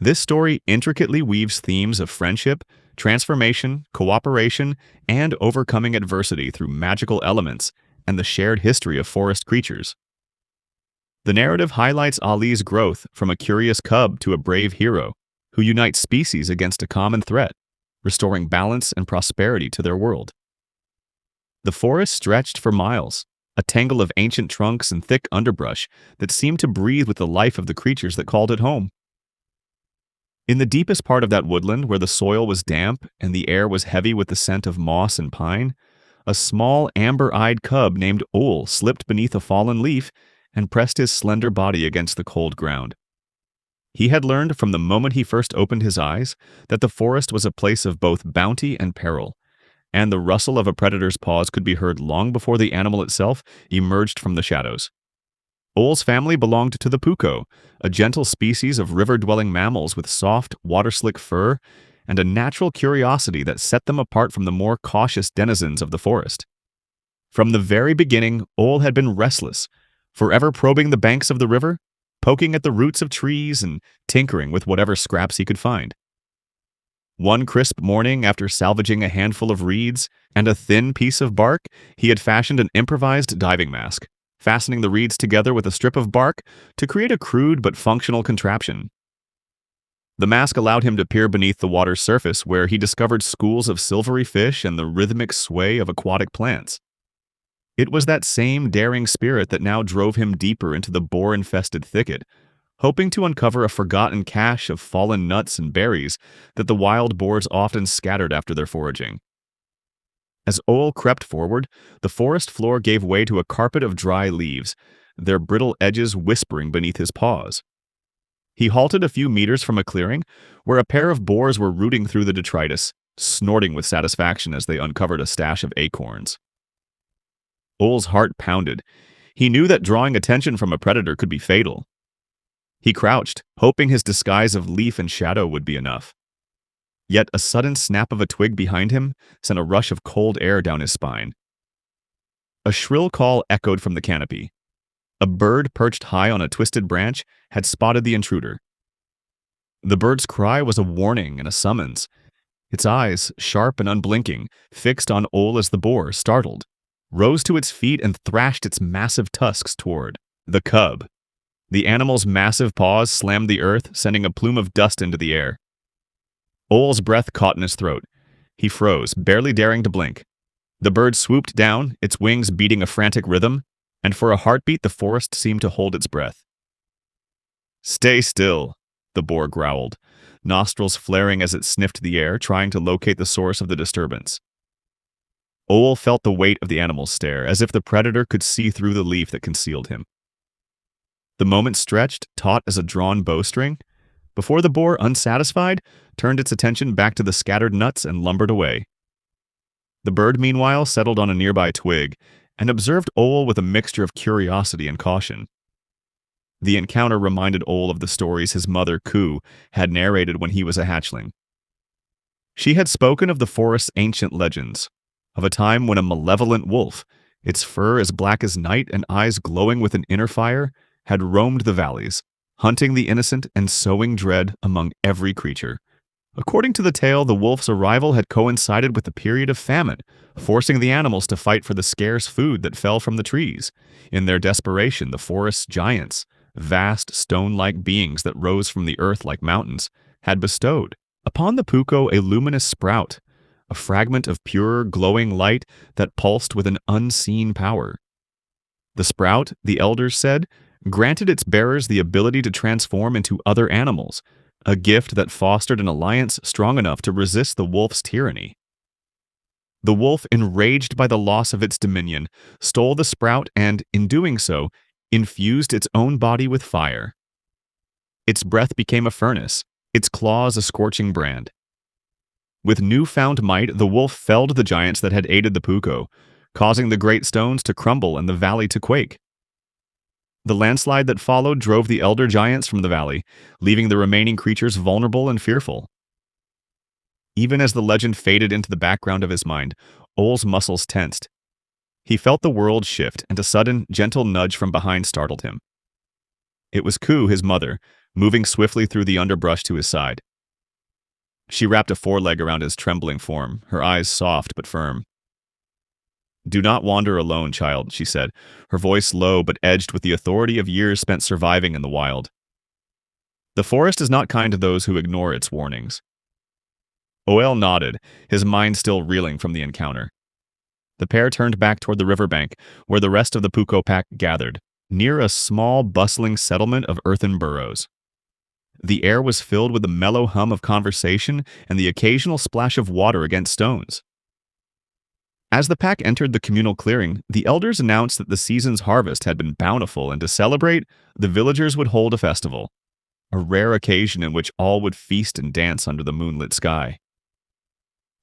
This story intricately weaves themes of friendship, transformation, cooperation, and overcoming adversity through magical elements and the shared history of forest creatures. The narrative highlights Ali's growth from a curious cub to a brave hero who unites species against a common threat, restoring balance and prosperity to their world. The forest stretched for miles, a tangle of ancient trunks and thick underbrush that seemed to breathe with the life of the creatures that called it home. In the deepest part of that woodland, where the soil was damp and the air was heavy with the scent of moss and pine, a small amber-eyed cub named Ole slipped beneath a fallen leaf and pressed his slender body against the cold ground. He had learned from the moment he first opened his eyes that the forest was a place of both bounty and peril, and the rustle of a predator's paws could be heard long before the animal itself emerged from the shadows. Ole's family belonged to the puko, a gentle species of river-dwelling mammals with soft, water-slick fur and a natural curiosity that set them apart from the more cautious denizens of the forest. From the very beginning, Ole had been restless, forever probing the banks of the river, poking at the roots of trees and tinkering with whatever scraps he could find. One crisp morning, after salvaging a handful of reeds and a thin piece of bark, he had fashioned an improvised diving mask, fastening the reeds together with a strip of bark to create a crude but functional contraption. The mask allowed him to peer beneath the water's surface, where he discovered schools of silvery fish and the rhythmic sway of aquatic plants. It was that same daring spirit that now drove him deeper into the boar-infested thicket, hoping to uncover a forgotten cache of fallen nuts and berries that the wild boars often scattered after their foraging. As Ole crept forward, the forest floor gave way to a carpet of dry leaves, their brittle edges whispering beneath his paws. He halted a few meters from a clearing, where a pair of boars were rooting through the detritus, snorting with satisfaction as they uncovered a stash of acorns. Ole's heart pounded. He knew that drawing attention from a predator could be fatal. He crouched, hoping his disguise of leaf and shadow would be enough. Yet a sudden snap of a twig behind him sent a rush of cold air down his spine. A shrill call echoed from the canopy. A bird perched high on a twisted branch had spotted the intruder. The bird's cry was a warning and a summons. Its eyes, sharp and unblinking, fixed on Ole as the boar, startled, rose to its feet and thrashed its massive tusks toward the cub. The animal's massive paws slammed the earth, sending a plume of dust into the air. Ole's breath caught in his throat. He froze, barely daring to blink. The bird swooped down, its wings beating a frantic rhythm, and for a heartbeat the forest seemed to hold its breath. "Stay still," the boar growled, nostrils flaring as it sniffed the air, trying to locate the source of the disturbance. Ole felt the weight of the animal's stare, as if the predator could see through the leaf that concealed him. The moment stretched, taut as a drawn bowstring, before the boar, unsatisfied, turned its attention back to the scattered nuts and lumbered away. The bird, meanwhile, settled on a nearby twig and observed Ole with a mixture of curiosity and caution. The encounter reminded Ole of the stories his mother, Ku, had narrated when he was a hatchling. She had spoken of the forest's ancient legends, of a time when a malevolent wolf, its fur as black as night and eyes glowing with an inner fire, had roamed the valleys, hunting the innocent and sowing dread among every creature. According to the tale, the wolf's arrival had coincided with a period of famine, forcing the animals to fight for the scarce food that fell from the trees. In their desperation, the forest's giants, vast stone-like beings that rose from the earth like mountains, had bestowed upon the puko a luminous sprout, a fragment of pure, glowing light that pulsed with an unseen power. The sprout, the elders said, granted its bearers the ability to transform into other animals, a gift that fostered an alliance strong enough to resist the wolf's tyranny. The wolf, enraged by the loss of its dominion, stole the sprout and, in doing so, infused its own body with fire. Its breath became a furnace, its claws a scorching brand. With newfound might, the wolf felled the giants that had aided the puko, causing the great stones to crumble and the valley to quake. The landslide that followed drove the elder giants from the valley, leaving the remaining creatures vulnerable and fearful. Even as the legend faded into the background of his mind, Ole's muscles tensed. He felt the world shift, and a sudden, gentle nudge from behind startled him. It was Ku, his mother, moving swiftly through the underbrush to his side. She wrapped a foreleg around his trembling form, her eyes soft but firm. "Do not wander alone, child," she said, her voice low but edged with the authority of years spent surviving in the wild. "The forest is not kind to those who ignore its warnings." Oel nodded, his mind still reeling from the encounter. The pair turned back toward the riverbank, where the rest of the Puko pack gathered, near a small, bustling settlement of earthen burrows. The air was filled with the mellow hum of conversation and the occasional splash of water against stones. As the pack entered the communal clearing, the elders announced that the season's harvest had been bountiful, and to celebrate, the villagers would hold a festival, a rare occasion in which all would feast and dance under the moonlit sky.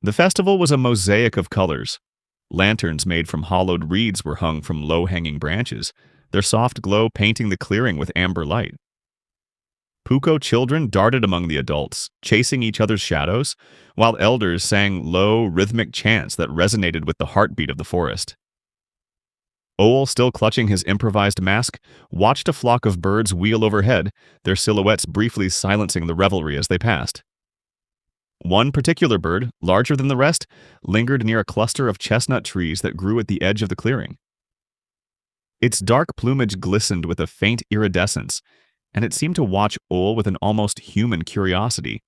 The festival was a mosaic of colors. Lanterns made from hollowed reeds were hung from low-hanging branches, their soft glow painting the clearing with amber light. Puko children darted among the adults, chasing each other's shadows, while elders sang low, rhythmic chants that resonated with the heartbeat of the forest. Owl, still clutching his improvised mask, watched a flock of birds wheel overhead, their silhouettes briefly silencing the revelry as they passed. One particular bird, larger than the rest, lingered near a cluster of chestnut trees that grew at the edge of the clearing. Its dark plumage glistened with a faint iridescence, and it seemed to watch Owl with an almost human curiosity.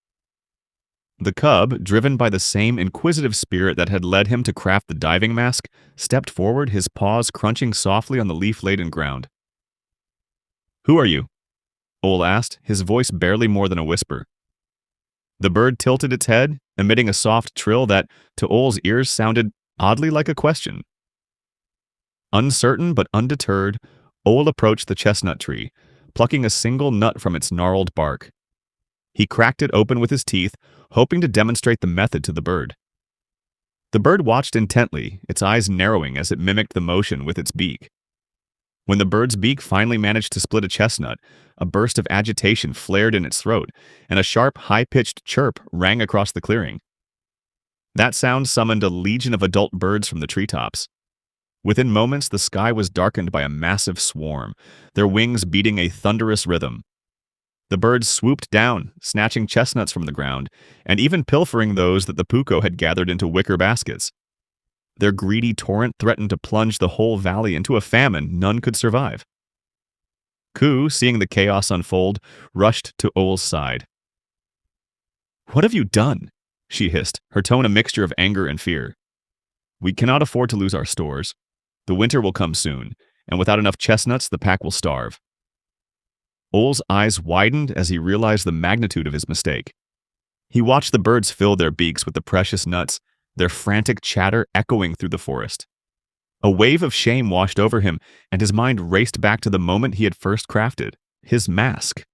The cub, driven by the same inquisitive spirit that had led him to craft the diving mask, stepped forward, his paws crunching softly on the leaf-laden ground. "Who are you?" Owl asked, his voice barely more than a whisper. The bird tilted its head, emitting a soft trill that, to Owl's ears, sounded oddly like a question. Uncertain but undeterred, Owl approached the chestnut tree, plucking a single nut from its gnarled bark. He cracked it open with his teeth, hoping to demonstrate the method to the bird. The bird watched intently, its eyes narrowing as it mimicked the motion with its beak. When the bird's beak finally managed to split a chestnut, a burst of agitation flared in its throat, and a sharp, high-pitched chirp rang across the clearing. That sound summoned a legion of adult birds from the treetops. Within moments, the sky was darkened by a massive swarm, their wings beating a thunderous rhythm. The birds swooped down, snatching chestnuts from the ground, and even pilfering those that the Puko had gathered into wicker baskets. Their greedy torrent threatened to plunge the whole valley into a famine none could survive. Ku, seeing the chaos unfold, rushed to Owl's side. "What have you done?" she hissed, her tone a mixture of anger and fear. "We cannot afford to lose our stores. The winter will come soon, and without enough chestnuts, the pack will starve." Owl's eyes widened as he realized the magnitude of his mistake. He watched the birds fill their beaks with the precious nuts, their frantic chatter echoing through the forest. A wave of shame washed over him, and his mind raced back to the moment he had first crafted his mask.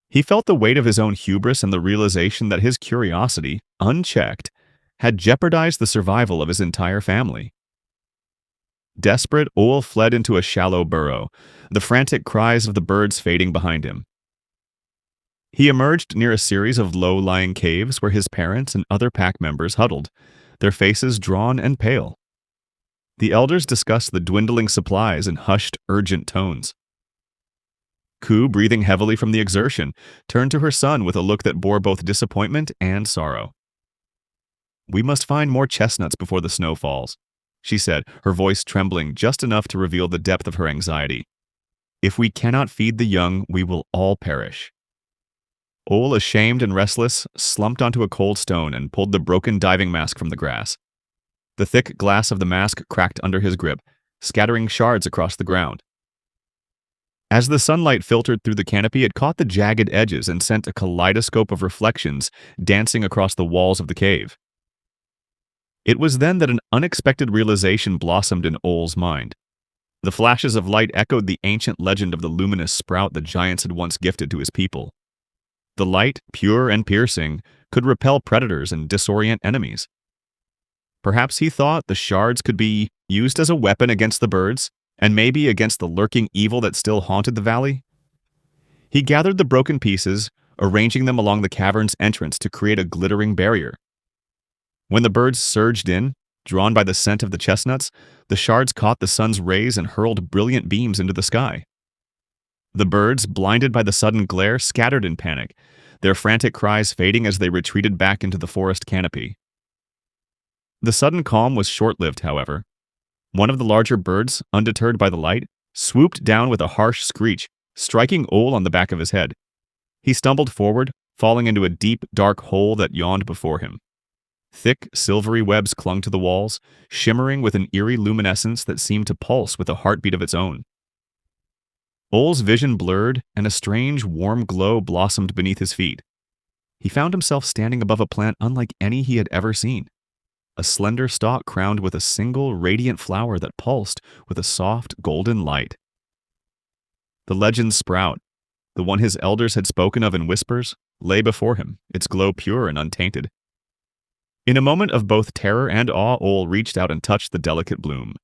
He felt the weight of his own hubris and the realization that his curiosity, unchecked, had jeopardized the survival of his entire family. Desperate, Owl fled into a shallow burrow, the frantic cries of the birds fading behind him. He emerged near a series of low-lying caves where his parents and other pack members huddled, their faces drawn and pale. The elders discussed the dwindling supplies in hushed, urgent tones. Ku, breathing heavily from the exertion, turned to her son with a look that bore both disappointment and sorrow. "We must find more chestnuts before the snow falls," she said, her voice trembling just enough to reveal the depth of her anxiety. "If we cannot feed the young, we will all perish." Owl, ashamed and restless, slumped onto a cold stone and pulled the broken diving mask from the grass. The thick glass of the mask cracked under his grip, scattering shards across the ground. As the sunlight filtered through the canopy, it caught the jagged edges and sent a kaleidoscope of reflections dancing across the walls of the cave. It was then that an unexpected realization blossomed in Owl's mind. The flashes of light echoed the ancient legend of the luminous sprout the giants had once gifted to his people. The light, pure and piercing, could repel predators and disorient enemies. Perhaps he thought the shards could be used as a weapon against the birds, and maybe against the lurking evil that still haunted the valley. He gathered the broken pieces, arranging them along the cavern's entrance to create a glittering barrier. When the birds surged in, drawn by the scent of the chestnuts, the shards caught the sun's rays and hurled brilliant beams into the sky. The birds, blinded by the sudden glare, scattered in panic, their frantic cries fading as they retreated back into the forest canopy. The sudden calm was short-lived, however. One of the larger birds, undeterred by the light, swooped down with a harsh screech, striking Ole on the back of his head. He stumbled forward, falling into a deep, dark hole that yawned before him. Thick, silvery webs clung to the walls, shimmering with an eerie luminescence that seemed to pulse with a heartbeat of its own. Ole's vision blurred, and a strange, warm glow blossomed beneath his feet. He found himself standing above a plant unlike any he had ever seen. A slender stalk crowned with a single, radiant flower that pulsed with a soft, golden light. The legend sprout, the one his elders had spoken of in whispers, lay before him, its glow pure and untainted. In a moment of both terror and awe, Ole reached out and touched the delicate bloom.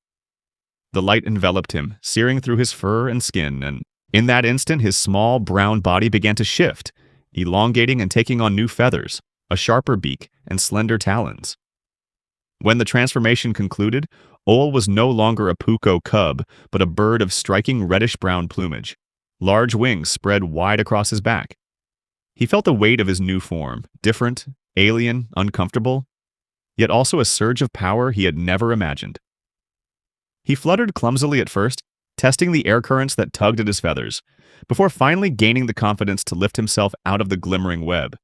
The light enveloped him, searing through his fur and skin, and in that instant his small, brown body began to shift, elongating and taking on new feathers, a sharper beak, and slender talons. When the transformation concluded, Ole was no longer a puko cub, but a bird of striking reddish-brown plumage. Large wings spread wide across his back. He felt the weight of his new form, different, alien, uncomfortable, yet also a surge of power he had never imagined. He fluttered clumsily at first, testing the air currents that tugged at his feathers, before finally gaining the confidence to lift himself out of the glimmering web.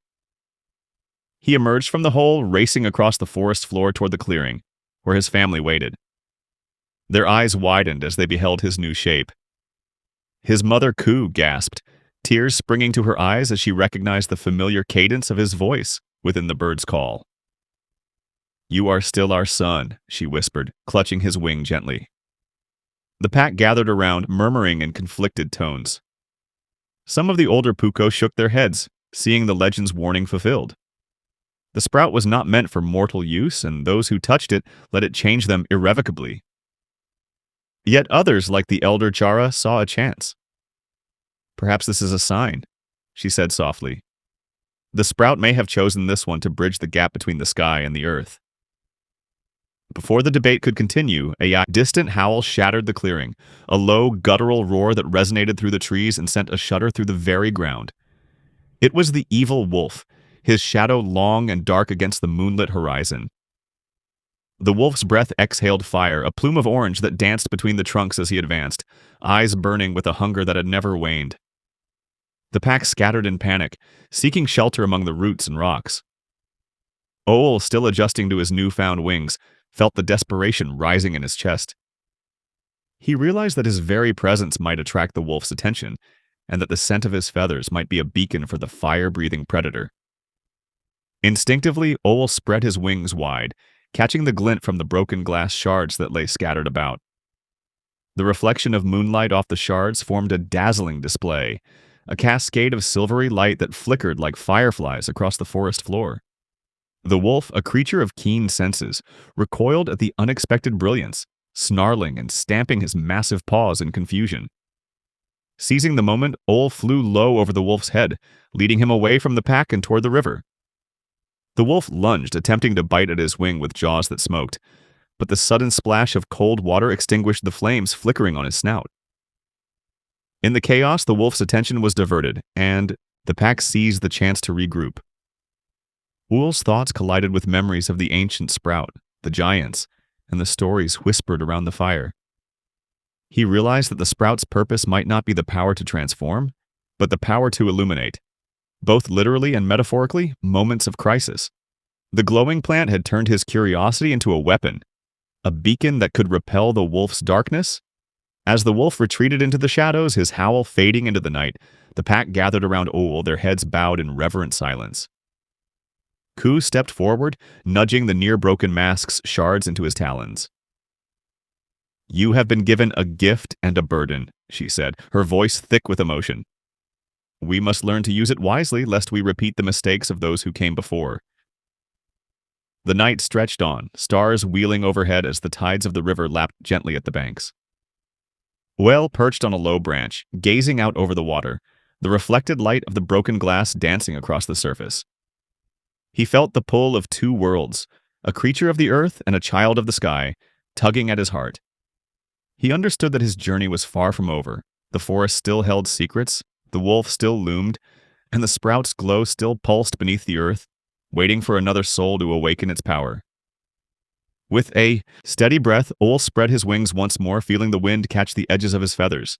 He emerged from the hole, racing across the forest floor toward the clearing, where his family waited. Their eyes widened as they beheld his new shape. His mother, Ku, gasped, tears springing to her eyes as she recognized the familiar cadence of his voice within the bird's call. "You are still our son," she whispered, clutching his wing gently. The pack gathered around, murmuring in conflicted tones. Some of the older puko shook their heads, seeing the legend's warning fulfilled. The sprout was not meant for mortal use, and those who touched it let it change them irrevocably. Yet others, like the elder Chara, saw a chance. "Perhaps this is a sign," she said softly. "The sprout may have chosen this one to bridge the gap between the sky and the earth." Before the debate could continue, a distant howl shattered the clearing, a low, guttural roar that resonated through the trees and sent a shudder through the very ground. It was the evil wolf, his shadow long and dark against the moonlit horizon. The wolf's breath exhaled fire, a plume of orange that danced between the trunks as he advanced, eyes burning with a hunger that had never waned. The pack scattered in panic, seeking shelter among the roots and rocks. Ole, still adjusting to his newfound wings, felt the desperation rising in his chest. He realized that his very presence might attract the wolf's attention, and that the scent of his feathers might be a beacon for the fire-breathing predator. Instinctively, Ole spread his wings wide, catching the glint from the broken glass shards that lay scattered about. The reflection of moonlight off the shards formed a dazzling display, a cascade of silvery light that flickered like fireflies across the forest floor. The wolf, a creature of keen senses, recoiled at the unexpected brilliance, snarling and stamping his massive paws in confusion. Seizing the moment, Ole flew low over the wolf's head, leading him away from the pack and toward the river. The wolf lunged, attempting to bite at his wing with jaws that smoked, but the sudden splash of cold water extinguished the flames flickering on his snout. In the chaos, the wolf's attention was diverted, and the pack seized the chance to regroup. Ole's thoughts collided with memories of the ancient sprout, the giants, and the stories whispered around the fire. He realized that the sprout's purpose might not be the power to transform, but the power to illuminate. Both literally and metaphorically, moments of crisis. The glowing plant had turned his curiosity into a weapon, a beacon that could repel the wolf's darkness. As the wolf retreated into the shadows, his howl fading into the night, the pack gathered around Ole, their heads bowed in reverent silence. Ku stepped forward, nudging the near-broken mask's shards into his talons. "You have been given a gift and a burden," she said, her voice thick with emotion. "We must learn to use it wisely, lest we repeat the mistakes of those who came before." The night stretched on, stars wheeling overhead as the tides of the river lapped gently at the banks. Well perched on a low branch, gazing out over the water, the reflected light of the broken glass dancing across the surface. He felt the pull of two worlds, a creature of the earth and a child of the sky, tugging at his heart. He understood that his journey was far from over, The forest still held secrets, the wolf still loomed, and the sprout's glow still pulsed beneath the earth, waiting for another soul to awaken its power. With a steady breath, Ole spread his wings once more, feeling the wind catch the edges of his feathers.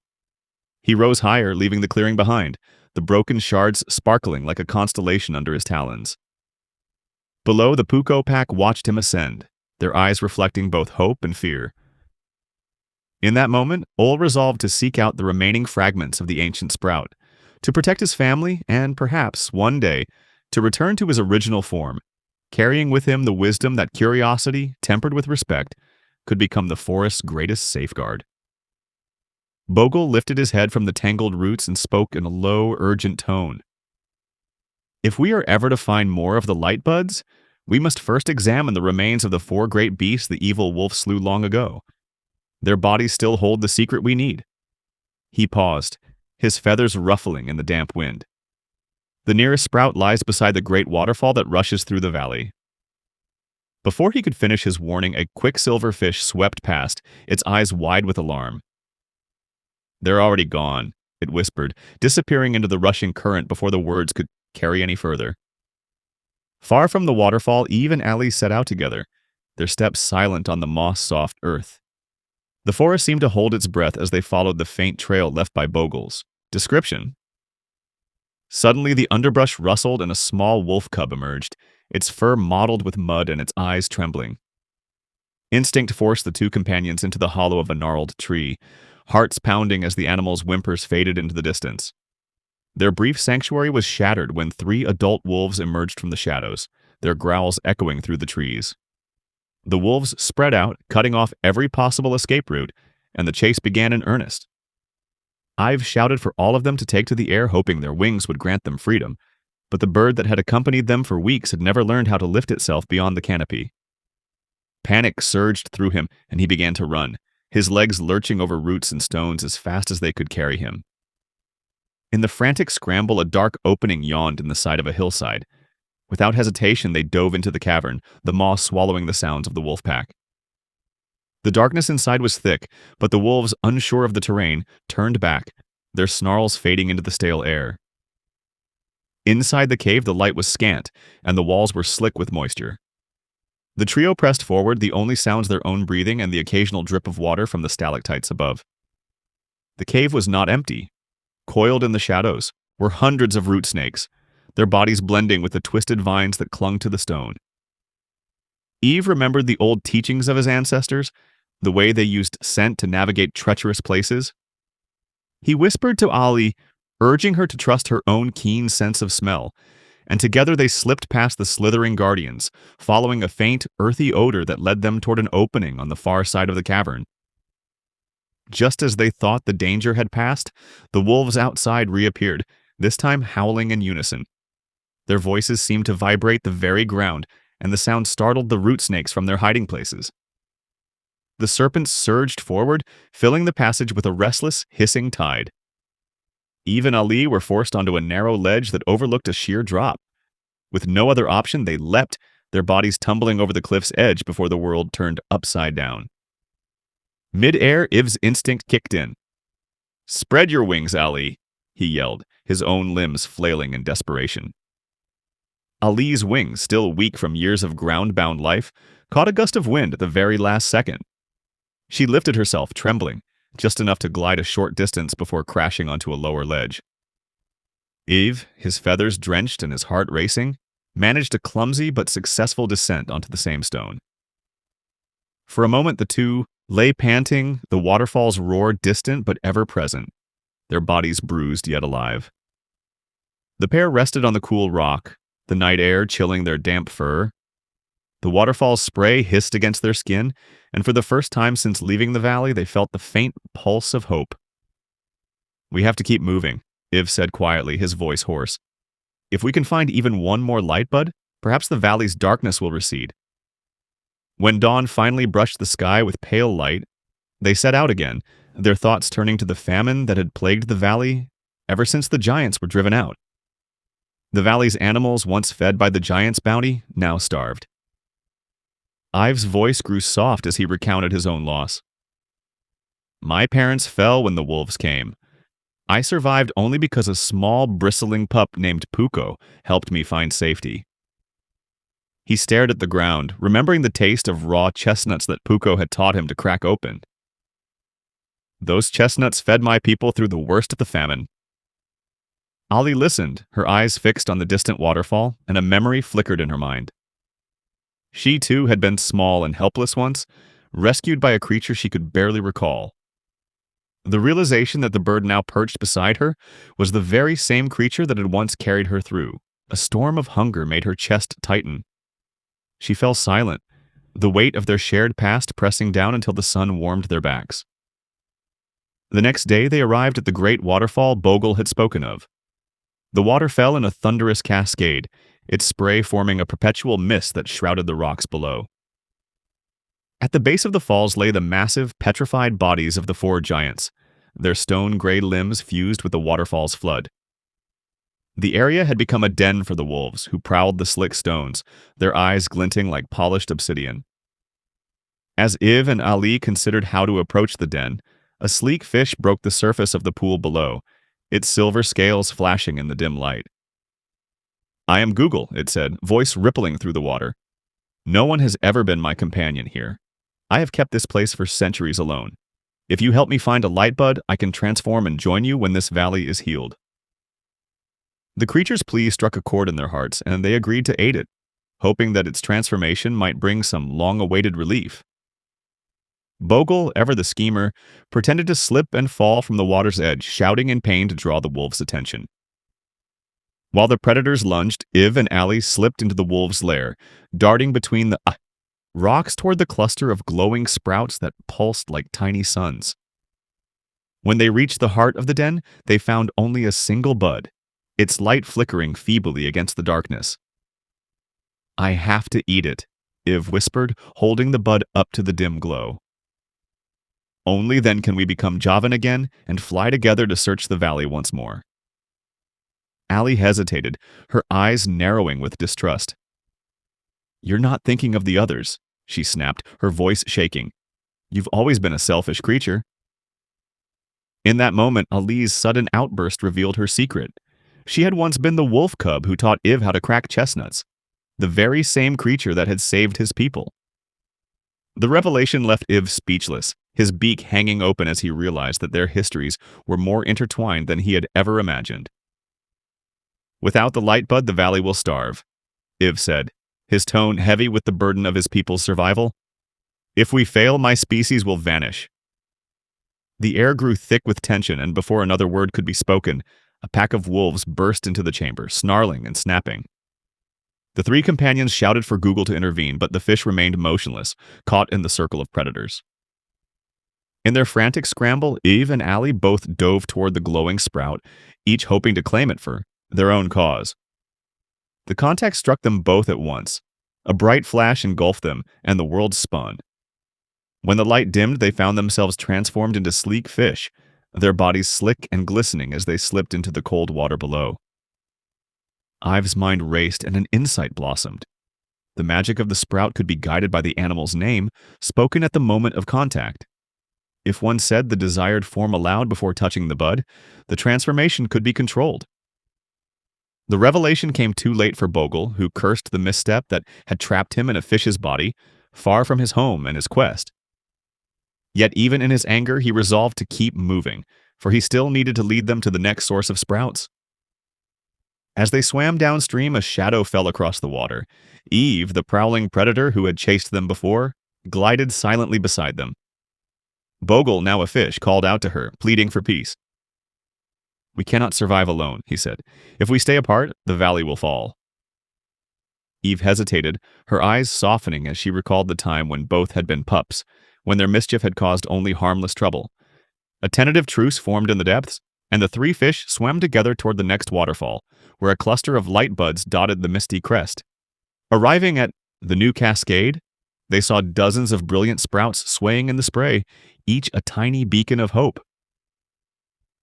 He rose higher, leaving the clearing behind, the broken shards sparkling like a constellation under his talons. Below, the Puko pack watched him ascend, their eyes reflecting both hope and fear. In that moment, Ole resolved to seek out the remaining fragments of the ancient sprout, to protect his family and, perhaps, one day, to return to his original form, carrying with him the wisdom that curiosity, tempered with respect, could become the forest's greatest safeguard. Bogle lifted his head from the tangled roots and spoke in a low, urgent tone. If we are ever to find more of the light buds, we must first examine the remains of the 4 great beasts the evil wolf slew long ago. Their bodies still hold the secret we need. He paused, his feathers ruffling in the damp wind. The nearest sprout lies beside the great waterfall that rushes through the valley. Before he could finish his warning, a quicksilver fish swept past, its eyes wide with alarm. "They're already gone," it whispered, disappearing into the rushing current before the words could carry any further. Far from the waterfall, Eve and Allie set out together, their steps silent on the moss-soft earth. The forest seemed to hold its breath as they followed the faint trail left by Bogle's description. Suddenly, the underbrush rustled and a small wolf cub emerged, its fur mottled with mud and its eyes trembling. Instinct forced the 2 companions into the hollow of a gnarled tree, hearts pounding as the animal's whimpers faded into the distance. Their brief sanctuary was shattered when 3 adult wolves emerged from the shadows, their growls echoing through the trees. The wolves spread out, cutting off every possible escape route, and the chase began in earnest. Ive shouted for all of them to take to the air, hoping their wings would grant them freedom, but the bird that had accompanied them for weeks had never learned how to lift itself beyond the canopy. Panic surged through him, and he began to run, his legs lurching over roots and stones as fast as they could carry him. In the frantic scramble, a dark opening yawned in the side of a hillside. Without hesitation, they dove into the cavern, the moss swallowing the sounds of the wolf pack. The darkness inside was thick, but the wolves, unsure of the terrain, turned back, their snarls fading into the stale air. Inside the cave, the light was scant, and the walls were slick with moisture. The trio pressed forward, the only sounds their own breathing and the occasional drip of water from the stalactites above. The cave was not empty. Coiled in the shadows were hundreds of root snakes, their bodies blending with the twisted vines that clung to the stone. Eve remembered the old teachings of his ancestors, the way they used scent to navigate treacherous places. He whispered to Ollie, urging her to trust her own keen sense of smell, and together they slipped past the slithering guardians, following a faint, earthy odor that led them toward an opening on the far side of the cavern. Just as they thought the danger had passed, the wolves outside reappeared, this time howling in unison. Their voices seemed to vibrate the very ground, and the sound startled the root snakes from their hiding places. The serpents surged forward, filling the passage with a restless, hissing tide. Eve and Ali were forced onto a narrow ledge that overlooked a sheer drop. With no other option, they leapt, their bodies tumbling over the cliff's edge before the world turned upside down. Mid-air, Ive's instinct kicked in. "Spread your wings, Ali," he yelled, his own limbs flailing in desperation. Ali's wings, still weak from years of ground-bound life, caught a gust of wind at the very last second. She lifted herself, trembling, just enough to glide a short distance before crashing onto a lower ledge. Eve, his feathers drenched and his heart racing, managed a clumsy but successful descent onto the same stone. For a moment the two lay panting, the waterfall's roar distant but ever present, their bodies bruised yet alive. The pair rested on the cool rock, the night air chilling their damp fur. The waterfall's spray hissed against their skin, and for the first time since leaving the valley, they felt the faint pulse of hope. "We have to keep moving," Iv said quietly, his voice hoarse. "If we can find even one more light bud, perhaps the valley's darkness will recede." When dawn finally brushed the sky with pale light, they set out again, their thoughts turning to the famine that had plagued the valley ever since the giants were driven out. The valley's animals, once fed by the giants' bounty, now starved. Ive's voice grew soft as he recounted his own loss. "My parents fell when the wolves came. I survived only because a small, bristling pup named Puko helped me find safety. He stared at the ground, remembering the taste of raw chestnuts that Puko had taught him to crack open. Those chestnuts fed my people through the worst of the famine. Ali listened, her eyes fixed on the distant waterfall, and a memory flickered in her mind. She too had been small and helpless once, rescued by a creature she could barely recall. The realization that the bird now perched beside her was the very same creature that had once carried her through. A storm of hunger made her chest tighten. She fell silent, the weight of their shared past pressing down until the sun warmed their backs. The next day they arrived at the great waterfall Bogle had spoken of. The water fell in a thunderous cascade, its spray forming a perpetual mist that shrouded the rocks below. At the base of the falls lay the massive, petrified bodies of the four giants, their stone-gray limbs fused with the waterfall's flood. The area had become a den for the wolves, who prowled the slick stones, their eyes glinting like polished obsidian. As Iv and Ali considered how to approach the den, a sleek fish broke the surface of the pool below, its silver scales flashing in the dim light. "I am Google," it said, voice rippling through the water. "No one has ever been my companion here. I have kept this place for centuries alone. If you help me find a light bud, I can transform and join you when this valley is healed." The creature's plea struck a chord in their hearts, and they agreed to aid it, hoping that its transformation might bring some long-awaited relief. Bogle, ever the schemer, pretended to slip and fall from the water's edge, shouting in pain to draw the wolves' attention. While the predators lunged, Iv and Ali slipped into the wolves' lair, darting between the rocks toward the cluster of glowing sprouts that pulsed like tiny suns. When they reached the heart of the den, they found only a single bud, its light flickering feebly against the darkness. "I have to eat it," Iv whispered, holding the bud up to the dim glow. "Only then can we become Javan again and fly together to search the valley once more." Ali hesitated, her eyes narrowing with distrust. "You're not thinking of the others," she snapped, her voice shaking. "You've always been a selfish creature." In that moment, Ali's sudden outburst revealed her secret. She had once been the wolf cub who taught Iv how to crack chestnuts, the very same creature that had saved his people. The revelation left Iv speechless, his beak hanging open as he realized that their histories were more intertwined than he had ever imagined. "Without the light bud, the valley will starve," Iv said, his tone heavy with the burden of his people's survival. "If we fail, my species will vanish." The air grew thick with tension, and before another word could be spoken, a pack of wolves burst into the chamber, snarling and snapping. The three companions shouted for Google to intervene, but the fish remained motionless, caught in the circle of predators. In their frantic scramble, Eve and Ali both dove toward the glowing sprout, each hoping to claim it for their own cause. The contact struck them both at once. A bright flash engulfed them, and the world spun. When the light dimmed, they found themselves transformed into sleek fish, their bodies slick and glistening as they slipped into the cold water below. Ive's mind raced, and an insight blossomed. The magic of the sprout could be guided by the animal's name, spoken at the moment of contact. If one said the desired form aloud before touching the bud, the transformation could be controlled. The revelation came too late for Bogle, who cursed the misstep that had trapped him in a fish's body, far from his home and his quest. Yet even in his anger, he resolved to keep moving, for he still needed to lead them to the next source of sprouts. As they swam downstream, a shadow fell across the water. Eve, the prowling predator who had chased them before, glided silently beside them. Bogle, now a fish, called out to her, pleading for peace. "We cannot survive alone," he said. "If we stay apart, the valley will fall." Eve hesitated, her eyes softening as she recalled the time when both had been pups, when their mischief had caused only harmless trouble. A tentative truce formed in the depths, and the three fish swam together toward the next waterfall, where a cluster of light buds dotted the misty crest. Arriving at the new cascade, they saw dozens of brilliant sprouts swaying in the spray, each a tiny beacon of hope.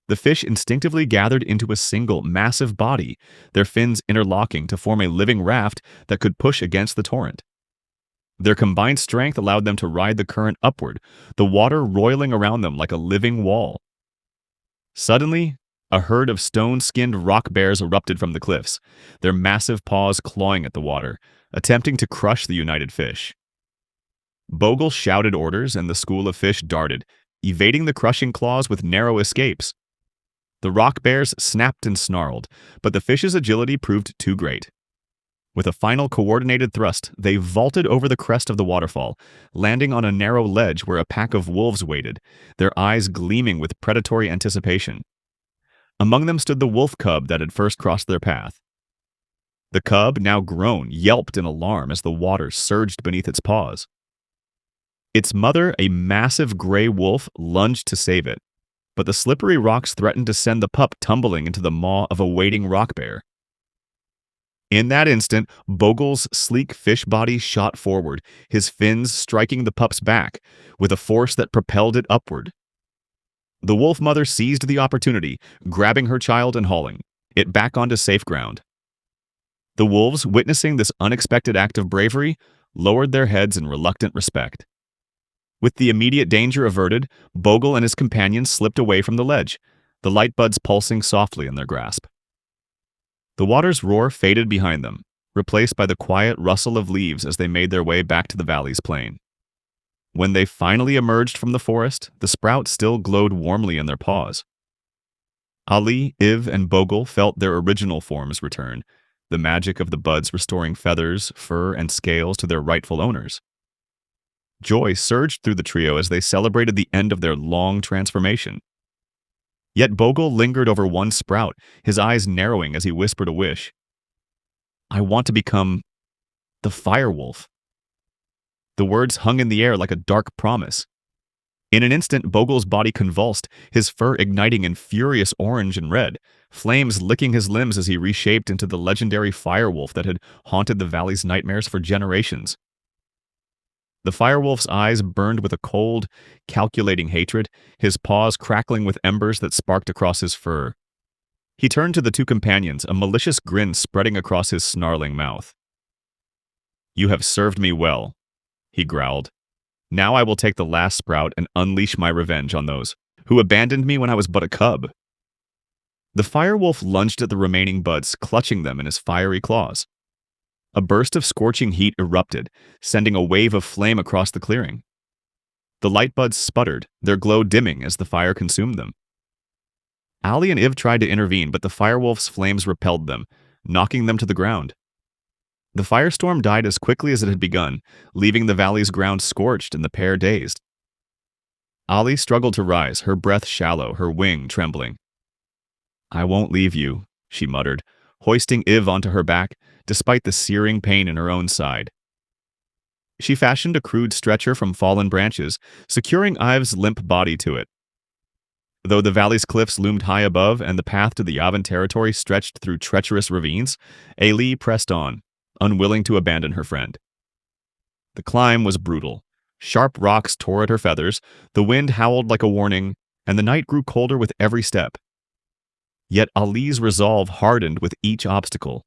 The fish instinctively gathered into a single, massive body, their fins interlocking to form a living raft that could push against the torrent. Their combined strength allowed them to ride the current upward, the water roiling around them like a living wall. Suddenly, A herd of stone-skinned rock bears erupted from the cliffs, their massive paws clawing at the water, attempting to crush the united fish. Bogle shouted orders, and the school of fish darted, evading the crushing claws with narrow escapes. The rock bears snapped and snarled, but the fish's agility proved too great. With a final coordinated thrust, they vaulted over the crest of the waterfall, landing on a narrow ledge where a pack of wolves waited, their eyes gleaming with predatory anticipation. Among them stood the wolf cub that had first crossed their path. The cub, now grown, yelped in alarm as the water surged beneath its paws. Its mother, a massive gray wolf, lunged to save it, but the slippery rocks threatened to send the pup tumbling into the maw of a waiting rock bear. In that instant, Bogle's sleek fish body shot forward, his fins striking the pup's back with a force that propelled it upward. The wolf mother seized the opportunity, grabbing her child and hauling it back onto safe ground. The wolves, witnessing this unexpected act of bravery, lowered their heads in reluctant respect. With the immediate danger averted, Bogle and his companions slipped away from the ledge, the light buds pulsing softly in their grasp. The water's roar faded behind them, replaced by the quiet rustle of leaves as they made their way back to the valley's plain. When they finally emerged from the forest, the sprout still glowed warmly in their paws. Ali, Iv, and Bogle felt their original forms return, the magic of the buds restoring feathers, fur, and scales to their rightful owners. Joy surged through the trio as they celebrated the end of their long transformation. Yet Bogle lingered over one sprout, his eyes narrowing as he whispered a wish. "I want to become the firewolf." The words hung in the air like a dark promise. In an instant, Bogle's body convulsed, his fur igniting in furious orange and red, flames licking his limbs as he reshaped into the legendary firewolf that had haunted the valley's nightmares for generations. The firewolf's eyes burned with a cold, calculating hatred, his paws crackling with embers that sparked across his fur. He turned to the two companions, a malicious grin spreading across his snarling mouth. "You have served me well," he growled. "Now I will take the last sprout and unleash my revenge on those who abandoned me when I was but a cub." The firewolf lunged at the remaining buds, clutching them in his fiery claws. A burst of scorching heat erupted, sending a wave of flame across the clearing. The light buds sputtered, their glow dimming as the fire consumed them. Ali and Iv tried to intervene, but the firewolf's flames repelled them, knocking them to the ground. The firestorm died as quickly as it had begun, leaving the valley's ground scorched and the pair dazed. Ali struggled to rise, her breath shallow, her wing trembling. "I won't leave you," she muttered, hoisting Iv onto her back, despite the searing pain in her own side. She fashioned a crude stretcher from fallen branches, securing Iv's limp body to it. Though the valley's cliffs loomed high above and the path to the Yavin territory stretched through treacherous ravines, Ali pressed on, unwilling to abandon her friend. The climb was brutal. Sharp rocks tore at her feathers, the wind howled like a warning, and the night grew colder with every step. Yet Ali's resolve hardened with each obstacle.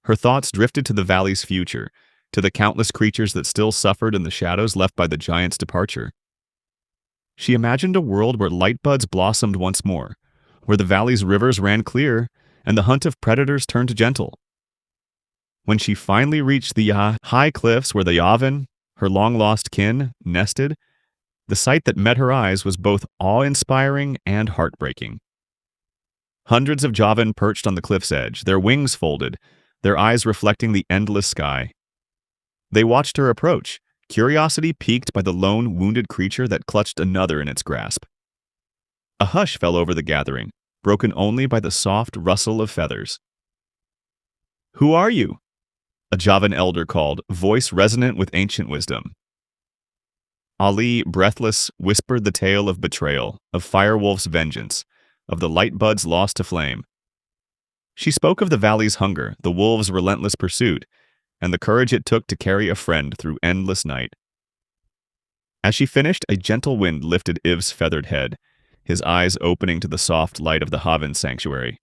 Her thoughts drifted to the valley's future, to the countless creatures that still suffered in the shadows left by the giant's departure. She imagined a world where light buds blossomed once more, where the valley's rivers ran clear, and the hunt of predators turned gentle. When she finally reached the high cliffs where the Yavin, her long-lost kin, nested, the sight that met her eyes was both awe-inspiring and heartbreaking. Hundreds of Javan perched on the cliff's edge, their wings folded, their eyes reflecting the endless sky. They watched her approach, curiosity piqued by the lone, wounded creature that clutched another in its grasp. A hush fell over the gathering, broken only by the soft rustle of feathers. "Who are you?" a Javan elder called, voice resonant with ancient wisdom. Ali, breathless, whispered the tale of betrayal, of Firewolf's vengeance, of the light buds lost to flame. She spoke of the valley's hunger, the wolves' relentless pursuit, and the courage it took to carry a friend through endless night. As she finished, a gentle wind lifted Iv's feathered head, his eyes opening to the soft light of the Havan sanctuary.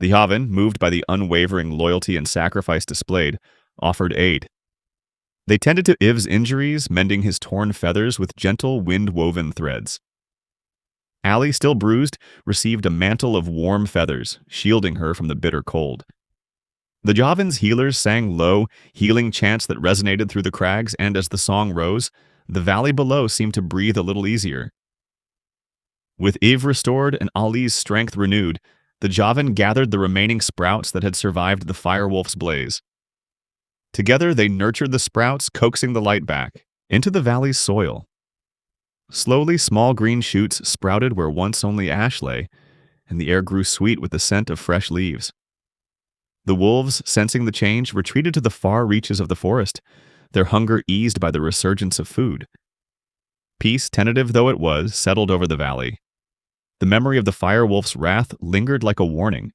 The Havan, moved by the unwavering loyalty and sacrifice displayed, offered aid. They tended to Iv's injuries, mending his torn feathers with gentle wind-woven threads. Ali, still bruised, received a mantle of warm feathers, shielding her from the bitter cold. The Javan's healers sang low, healing chants that resonated through the crags, and as the song rose, the valley below seemed to breathe a little easier. With Eve restored and Ali's strength renewed, the Javan gathered the remaining sprouts that had survived the firewolf's blaze. Together they nurtured the sprouts, coaxing the light back into the valley's soil. Slowly, small green shoots sprouted where once only ash lay, and the air grew sweet with the scent of fresh leaves. The wolves, sensing the change, retreated to the far reaches of the forest, their hunger eased by the resurgence of food. Peace, tentative though it was, settled over the valley. The memory of the firewolf's wrath lingered like a warning,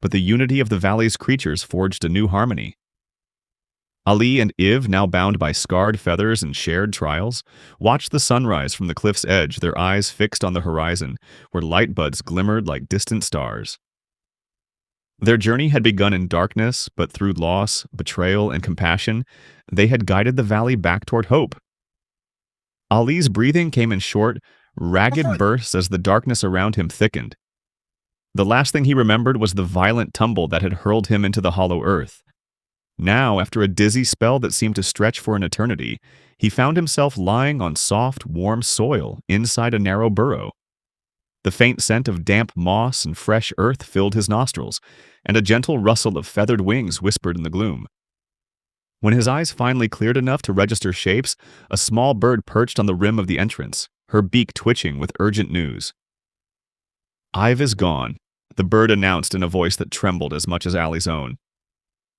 but the unity of the valley's creatures forged a new harmony. Ali and Iv, now bound by scarred feathers and shared trials, watched the sunrise from the cliff's edge, their eyes fixed on the horizon, where light buds glimmered like distant stars. Their journey had begun in darkness, but through loss, betrayal, and compassion, they had guided the valley back toward hope. Ali's breathing came in short, ragged bursts as the darkness around him thickened. The last thing he remembered was the violent tumble that had hurled him into the hollow earth. Now, after a dizzy spell that seemed to stretch for an eternity, he found himself lying on soft, warm soil inside a narrow burrow. The faint scent of damp moss and fresh earth filled his nostrils, and a gentle rustle of feathered wings whispered in the gloom. When his eyes finally cleared enough to register shapes, a small bird perched on the rim of the entrance, her beak twitching with urgent news. "Ive is gone," the bird announced in a voice that trembled as much as Ali's own.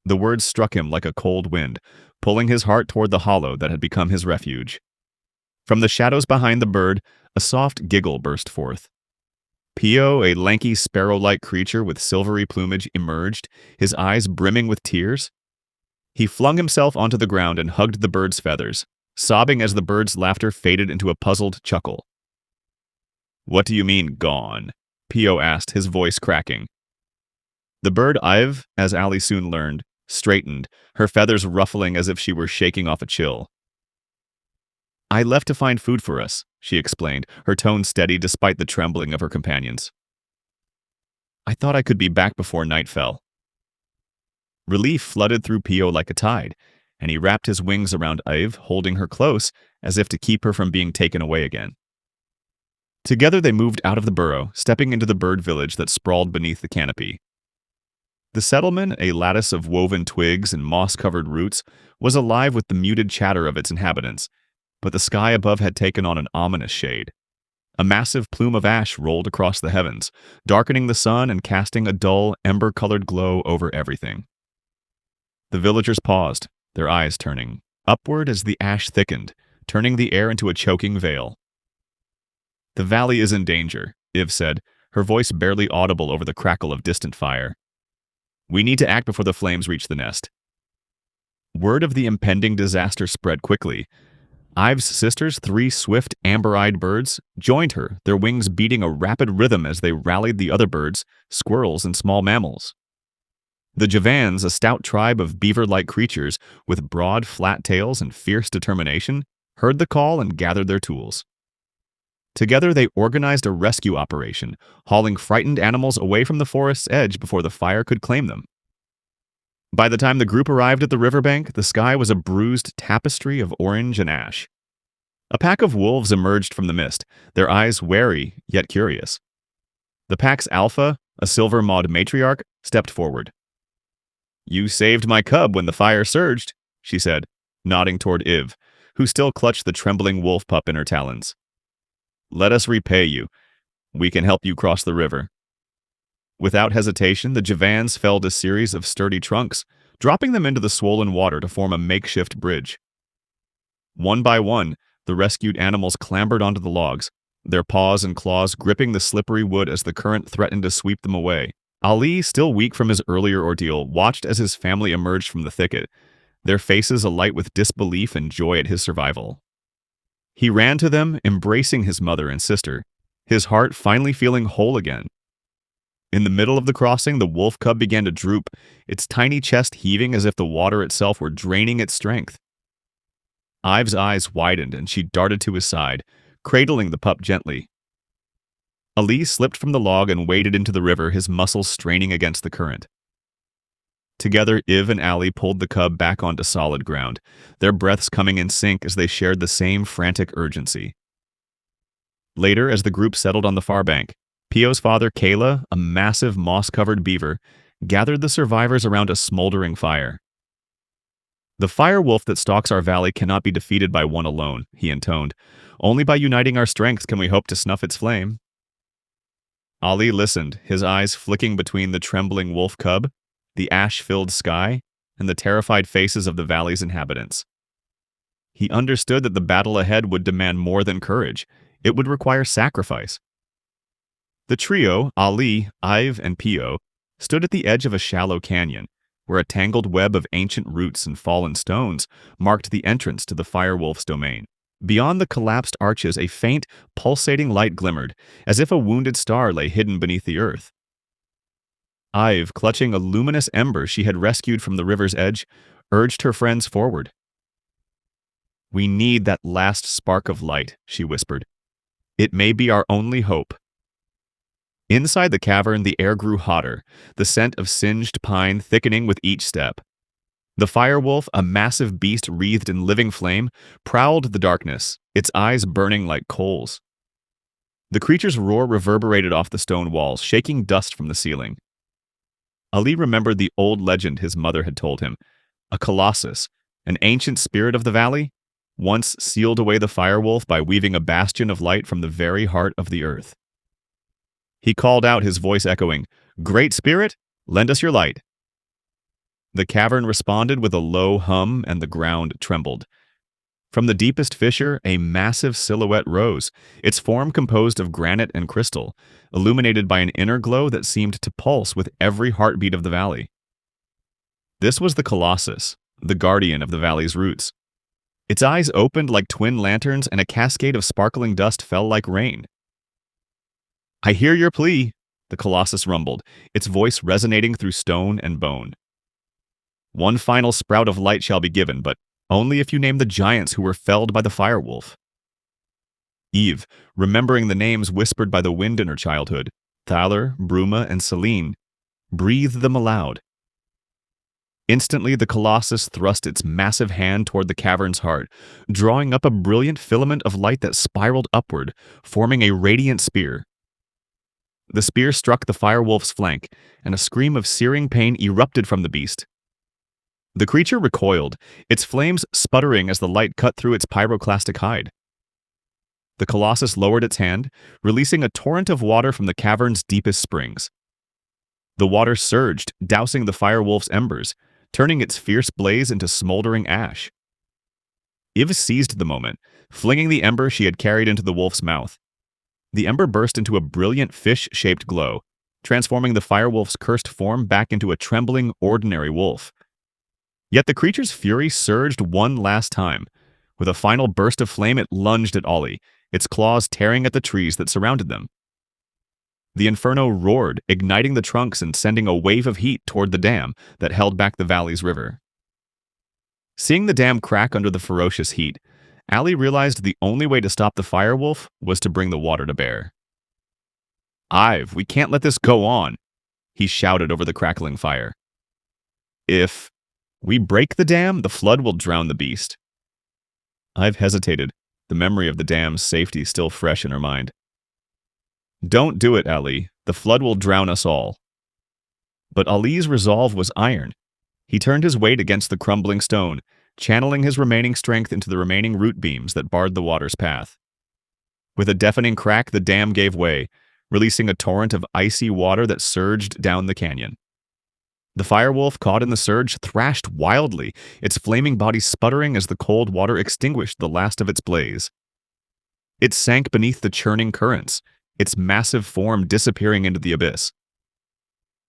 The words struck him like a cold wind, pulling his heart toward the hollow that had become his refuge. From the shadows behind the bird, a soft giggle burst forth. Pio, a lanky sparrow-like creature with silvery plumage, emerged, his eyes brimming with tears. He flung himself onto the ground and hugged the bird's feathers, sobbing as the bird's laughter faded into a puzzled chuckle. "What do you mean, gone?" Pio asked, his voice cracking. The bird Ive, as Ali soon learned, straightened, her feathers ruffling as if she were shaking off a chill. "I left to find food for us," she explained, her tone steady despite the trembling of her companions. "I thought I could be back before night fell." Relief flooded through Pio like a tide, and he wrapped his wings around Ive, holding her close, as if to keep her from being taken away again. Together they moved out of the burrow, stepping into the bird village that sprawled beneath the canopy. The settlement, a lattice of woven twigs and moss-covered roots, was alive with the muted chatter of its inhabitants, but the sky above had taken on an ominous shade. A massive plume of ash rolled across the heavens, darkening the sun and casting a dull, ember-colored glow over everything. The villagers paused, their eyes turning upward as the ash thickened, turning the air into a choking veil. "The valley is in danger," Iv said, her voice barely audible over the crackle of distant fire. "We need to act before the flames reach the nest." Word of the impending disaster spread quickly. Ive's sisters, 3 swift, amber-eyed birds, joined her, their wings beating a rapid rhythm as they rallied the other birds, squirrels, and small mammals. The Javans, a stout tribe of beaver-like creatures with broad, flat tails and fierce determination, heard the call and gathered their tools. Together they organized a rescue operation, hauling frightened animals away from the forest's edge before the fire could claim them. By the time the group arrived at the riverbank, the sky was a bruised tapestry of orange and ash. A pack of wolves emerged from the mist, their eyes wary yet curious. The pack's alpha, a silver-mawed matriarch, stepped forward. "You saved my cub when the fire surged," she said, nodding toward Iv, who still clutched the trembling wolf pup in her talons. "Let us repay you. We can help you cross the river." Without hesitation, the Javans felled a series of sturdy trunks, dropping them into the swollen water to form a makeshift bridge. One by one, the rescued animals clambered onto the logs, their paws and claws gripping the slippery wood as the current threatened to sweep them away. Ali, still weak from his earlier ordeal, watched as his family emerged from the thicket, their faces alight with disbelief and joy at his survival. He ran to them, embracing his mother and sister, his heart finally feeling whole again. In the middle of the crossing, the wolf cub began to droop, its tiny chest heaving as if the water itself were draining its strength. Ive's eyes widened and she darted to his side, cradling the pup gently. Ali slipped from the log and waded into the river, his muscles straining against the current. Together, Iv and Ali pulled the cub back onto solid ground, their breaths coming in sync as they shared the same frantic urgency. Later, as the group settled on the far bank, Pio's father, Kayla, a massive moss-covered beaver, gathered the survivors around a smoldering fire. "The fire wolf that stalks our valley cannot be defeated by one alone," he intoned. "Only by uniting our strength can we hope to snuff its flame." Ali listened, his eyes flicking between the trembling wolf cub, the ash-filled sky, and the terrified faces of the valley's inhabitants. He understood that the battle ahead would demand more than courage. It would require sacrifice. The trio, Ali, Ive, and Pio, stood at the edge of a shallow canyon, where a tangled web of ancient roots and fallen stones marked the entrance to the firewolf's domain. Beyond the collapsed arches, a faint, pulsating light glimmered, as if a wounded star lay hidden beneath the earth. Ive, clutching a luminous ember she had rescued from the river's edge, urged her friends forward. "We need that last spark of light," she whispered. "It may be our only hope." Inside the cavern, the air grew hotter, the scent of singed pine thickening with each step. The firewolf, a massive beast wreathed in living flame, prowled the darkness, its eyes burning like coals. The creature's roar reverberated off the stone walls, shaking dust from the ceiling. Ali remembered the old legend his mother had told him. A colossus, an ancient spirit of the valley, once sealed away the firewolf by weaving a bastion of light from the very heart of the earth. He called out, his voice echoing, "Great Spirit, lend us your light." The cavern responded with a low hum, and the ground trembled. From the deepest fissure, a massive silhouette rose, its form composed of granite and crystal, illuminated by an inner glow that seemed to pulse with every heartbeat of the valley. This was the Colossus, the guardian of the valley's roots. Its eyes opened like twin lanterns, and a cascade of sparkling dust fell like rain. "I hear your plea," the Colossus rumbled, its voice resonating through stone and bone. "One final sprout of light shall be given, but only if you name the giants who were felled by the firewolf." Eve, remembering the names whispered by the wind in her childhood, Thaler, Bruma, and Selene, breathed them aloud. Instantly, the Colossus thrust its massive hand toward the cavern's heart, drawing up a brilliant filament of light that spiraled upward, forming a radiant spear. The spear struck the firewolf's flank, and a scream of searing pain erupted from the beast. The creature recoiled, its flames sputtering as the light cut through its pyroclastic hide. The Colossus lowered its hand, releasing a torrent of water from the cavern's deepest springs. The water surged, dousing the firewolf's embers, turning its fierce blaze into smoldering ash. Iv seized the moment, flinging the ember she had carried into the wolf's mouth. The ember burst into a brilliant fish-shaped glow, transforming the firewolf's cursed form back into a trembling, ordinary wolf. Yet the creature's fury surged one last time. With a final burst of flame, it lunged at Ollie, its claws tearing at the trees that surrounded them. The inferno roared, igniting the trunks and sending a wave of heat toward the dam that held back the valley's river. Seeing the dam crack under the ferocious heat, Ali realized the only way to stop the firewolf was to bring the water to bear. "Ive, we can't let this go on," he shouted over the crackling fire. "If we break the dam, the flood will drown the beast." Ive hesitated, the memory of the dam's safety still fresh in her mind. "Don't do it, Ali. The flood will drown us all." But Ali's resolve was iron. He turned his weight against the crumbling stone, channeling his remaining strength into the remaining root beams that barred the water's path. With a deafening crack, the dam gave way, releasing a torrent of icy water that surged down the canyon. The firewolf, caught in the surge, thrashed wildly, its flaming body sputtering as the cold water extinguished the last of its blaze. It sank beneath the churning currents, its massive form disappearing into the abyss.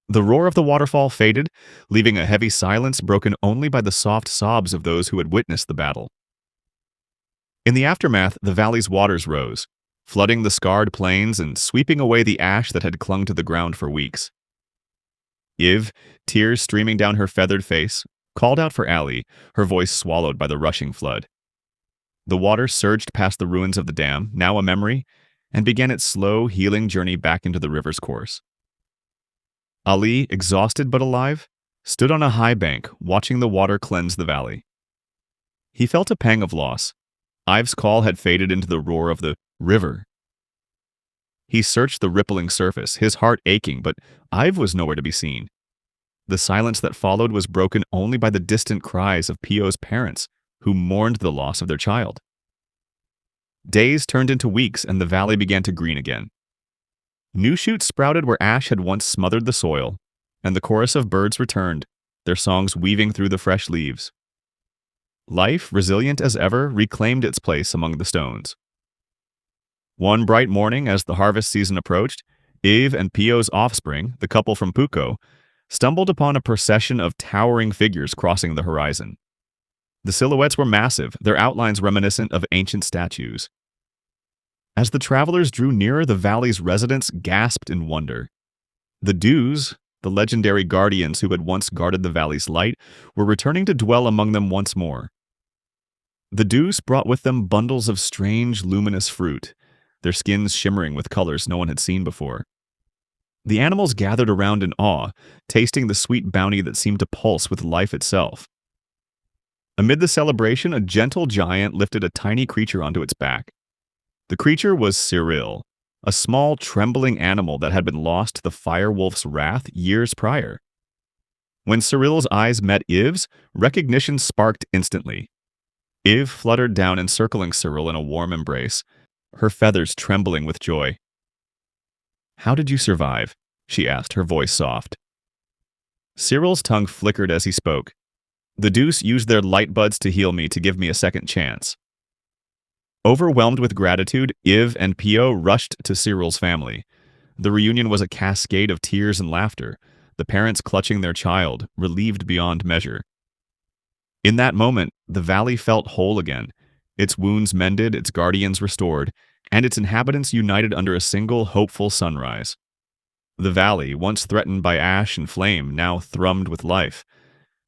The roar of the waterfall faded, leaving a heavy silence broken only by the soft sobs of those who had witnessed the battle. In the aftermath, the valley's waters rose, flooding the scarred plains and sweeping away the ash that had clung to the ground for weeks. Iv, tears streaming down her feathered face, called out for Ali, her voice swallowed by the rushing flood. The water surged past the ruins of the dam, now a memory, and began its slow, healing journey back into the river's course. Ali, exhausted but alive, stood on a high bank, watching the water cleanse the valley. He felt a pang of loss. Ive's call had faded into the roar of the river. He searched the rippling surface, his heart aching, but Ive was nowhere to be seen. The silence that followed was broken only by the distant cries of Pio's parents, who mourned the loss of their child. Days turned into weeks, and the valley began to green again. New shoots sprouted where ash had once smothered the soil, and the chorus of birds returned, their songs weaving through the fresh leaves. Life, resilient as ever, reclaimed its place among the stones. One bright morning, as the harvest season approached, Ive and Pio's offspring, the couple from Puko, stumbled upon a procession of towering figures crossing the horizon. The silhouettes were massive, their outlines reminiscent of ancient statues. As the travelers drew nearer, the valley's residents gasped in wonder. The Dews, the legendary guardians who had once guarded the valley's light, were returning to dwell among them once more. The Dews brought with them bundles of strange, luminous fruit, their skins shimmering with colors no one had seen before. The animals gathered around in awe, tasting the sweet bounty that seemed to pulse with life itself. Amid the celebration, a gentle giant lifted a tiny creature onto its back. The creature was Peril, a small, trembling animal that had been lost to the firewolf's wrath years prior. When Cyril's eyes met Ive's, recognition sparked instantly. Ive fluttered down, encircling Cyril in a warm embrace, her feathers trembling with joy. "How did you survive?" she asked, her voice soft. Cyril's tongue flickered as he spoke. "The Deuce used their light buds to heal me, to give me a second chance." Overwhelmed with gratitude, Ive and Pio rushed to Cyril's family. The reunion was a cascade of tears and laughter, the parents clutching their child, relieved beyond measure. In that moment, the valley felt whole again, its wounds mended, its guardians restored, and its inhabitants united under a single hopeful sunrise. The valley, once threatened by ash and flame, now thrummed with life.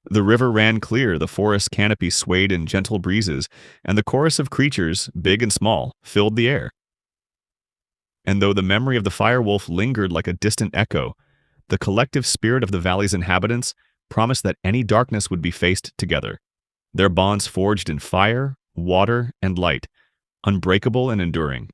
The river ran clear, the forest canopy swayed in gentle breezes, and the chorus of creatures, big and small, filled the air. And though the memory of the firewolf lingered like a distant echo, the collective spirit of the valley's inhabitants promised that any darkness would be faced together, their bonds forged in fire, water, and light, unbreakable and enduring.